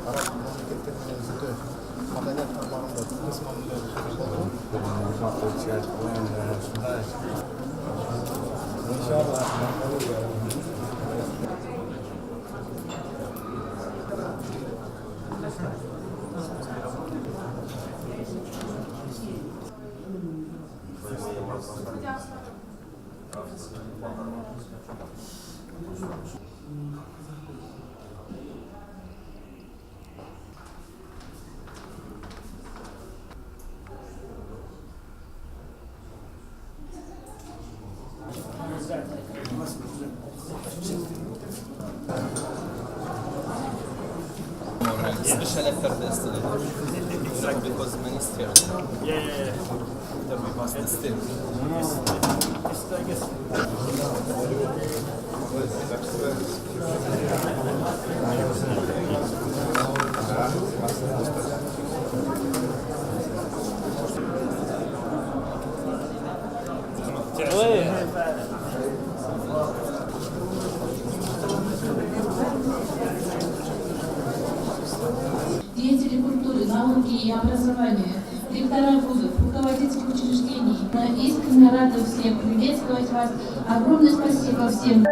араб мемлекеттеріне зерттеу маданият тармағында бизнес мамандар Special effort yesterday. Because many stairs. Yeah. Then we passed the stairs. I guess. Деятели культуры, науки и образования, ректора вузов, руководители учреждений. Мы искренне рады всех приветствовать вас. Огромное спасибо всем.